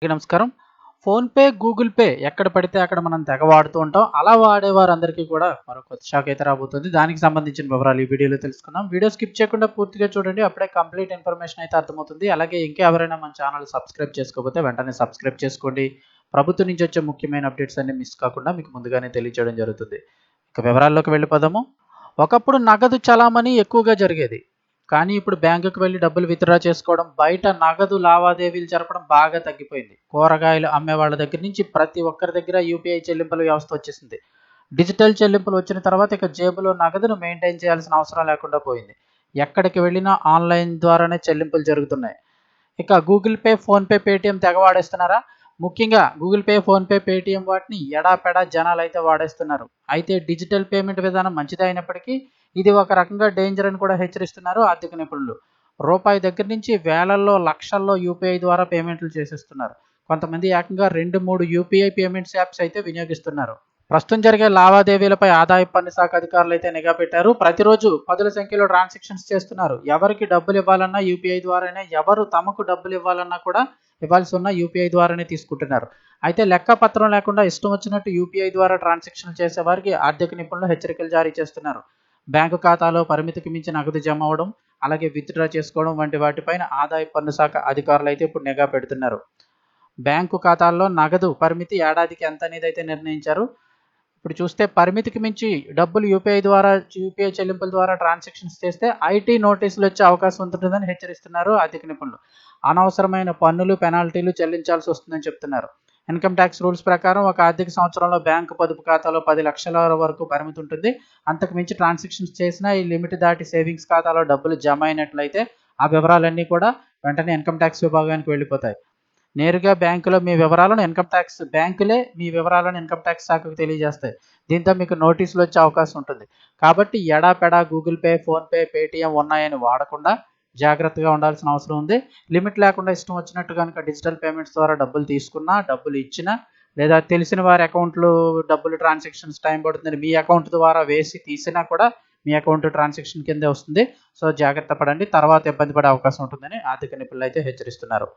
నమస్కారం. PhonePe, Google pay ఎక్కడ పడితే అక్కడ మనం తెగ వాడుతూ ఉంటాం. అలా వాడేవారందరికీ కూడా మరో కొత్త షాక్ అయితే రాబోతుంది. దానికి సంబంధించిన వివరాలు ఈ వీడియోలో తెలుసుకుందాం. వీడియో స్కిప్ చేయకుండా పూర్తిగా చూడండి. అప్పుడే కంప్లీట్ ఇన్ఫర్మేషన్ అయితే అర్థమవుతుంది. అలాగే ఇంకా ఎవరైనా మన ఛానల్ సబ్స్క్రైబ్ చేసుకోకపోతే వెంటనే సబ్స్క్రైబ్ చేసుకోండి. ప్రభుత్వం నుంచి వచ్చే ముఖ్యమైన అప్డేట్స్ అన్ని మిస్ కాకుండా మీకు ముందుగానే తెలియజేయడం జరుగుతుంది. ఇక వివరాల్లోకి వెళ్ళిపోదాము. ఒకప్పుడు నగదు చలామణి ఎక్కువగా జరిగేది. కానీ ఇప్పుడు బ్యాంకుకి వెళ్లి డబ్బులు విత్‌డ్రా చేసుకోవడం, బయట నగదు లావాదేవీలు జరపడం బాగా తగ్గిపోయింది. కూరగాయలు అమ్మే వాళ్ళ దగ్గర నుంచి ప్రతి ఒక్కరి దగ్గర యూపీఐ చెల్లింపుల వ్యవస్థ వచ్చేసింది. డిజిటల్ చెల్లింపులు వచ్చిన తర్వాత ఇక జేబులో నగదును మెయింటైన్ చేయాల్సిన అవసరం లేకుండా పోయింది. ఎక్కడికి వెళ్ళినా ఆన్‌లైన్ ద్వారానే చెల్లింపులు జరుగుతున్నాయి. ఇక గూగుల్ పే, ఫోన్‌పే, పేటీఎం తెగ వాడేస్తున్నారా? ముఖ్యంగా గూగుల్ పే, ఫోన్‌పే, పేటీఎం వాటిని ఎడాపెడా జనాలైతే వాడేస్తున్నారు. అయితే డిజిటల్ పేమెంట్ విధానం మంచిదే అయినప్పటికీ ఇది ఒక రకంగా డేంజర్ అని కూడా హెచ్చరిస్తున్నారు ఆర్థిక నిపుణులు. రూపాయి దగ్గర నుంచి వేలల్లో, లక్షల్లో యూపీఐ ద్వారా పేమెంట్లు చేసేస్తున్నారు. కొంతమంది ఏకంగా 2, 3 యూపీఐ పేమెంట్స్ యాప్స్ అయితే వినియోగిస్తున్నారు. ప్రస్తుతం జరిగే లావాదేవీలపై ఆదాయపు పన్ను శాఖ అధికారులు అయితే నిఘా పెట్టారు. ప్రతిరోజు పదుల సంఖ్యలో ట్రాన్సాక్షన్స్ చేస్తున్నారు. ఎవరికి డబ్బులు ఇవ్వాలన్నా యూపీఐ ద్వారానే, ఎవరు తమకు డబ్బులు ఇవ్వాలన్నా కూడా ఇవ్వాల్సి ఉన్న యూపీఐ ద్వారానే తీసుకుంటున్నారు. అయితే లెక్కపత్రం లేకుండా ఇష్టం వచ్చినట్టు యూపీఐ ద్వారా ట్రాన్సాక్షన్లు చేసే వారికి ఆర్థిక నిపుణులు హెచ్చరికలు జారీ చేస్తున్నారు. బ్యాంకు ఖాతాలో పరిమితికి మించి నగదు జమ అవ్వడం, అలాగే విత్‌డ్రా చేసుకోవడం వంటి వాటిపైన ఆదాయపు పన్ను శాఖ అధికారులు అయితే ఇప్పుడు నిఘా పెడుతున్నారు. బ్యాంకు ఖాతాల్లో నగదు పరిమితి ఏడాదికి ఎంత అనేది అయితే నిర్ణయించారు. ఇప్పుడు చూస్తే పరిమితికి మించి డబ్బులు యూపీఐ చెల్లింపుల ద్వారా ట్రాన్సాక్షన్స్ చేస్తే ఐటీ నోటీసులు వచ్చే అవకాశం ఉంటుందని హెచ్చరిస్తున్నారు ఆర్థిక నిపుణులు. అనవసరమైన పన్నులు, పెనాల్టీలు చెల్లించాల్సి వస్తుందని చెప్తున్నారు. ఇన్కమ్ ట్యాక్స్ రూల్స్ ప్రకారం ఒక ఆర్థిక సంవత్సరంలో బ్యాంకు పొదుపు ఖాతాలో 10 లక్షల వరకు పరిమితి ఉంటుంది. అంతకు మించి ట్రాన్సాక్షన్స్ చేసినా ఈ లిమిట్ దాటి సేవింగ్స్ ఖాతాలో డబ్బులు జమ అయినట్లయితే ఆ వివరాలన్నీ కూడా వెంటనే ఇన్కమ్ ట్యాక్స్ విభాగానికి వెళ్ళిపోతాయి. నేరుగా బ్యాంకులే మీ వివరాలను ఇన్కమ్ ట్యాక్స్ శాఖకు తెలియజేస్తాయి. దీంతో మీకు నోటీసులు వచ్చే అవకాశం ఉంటుంది. కాబట్టి ఎడాపెడా గూగుల్ పే, ఫోన్‌పే, పేటీఎం ఉన్నాయని వాడకుండా జాగ్రత్తగా ఉండాల్సిన అవసరం ఉంది. లిమిట్ లేకుండా ఇష్టం వచ్చినట్టు గనుక డిజిటల్ పేమెంట్స్ ద్వారా డబ్బులు తీసుకున్నా, డబ్బులు ఇచ్చినా, లేదా తెలిసిన వారి అకౌంట్‌లో డబ్బులు ట్రాన్సాక్షన్స్ టైం పడుతుందని మీ అకౌంట్ ద్వారా వేసి తీసినా కూడా మీ అకౌంట్ ట్రాన్సాక్షన్ కిందే వస్తుంది. సో జాగ్రత్త పడండి. తర్వాత ఇబ్బంది పడే అవకాశం ఉంటుందని ఆర్థిక నిపుణులు అయితే హెచ్చరిస్తున్నారు.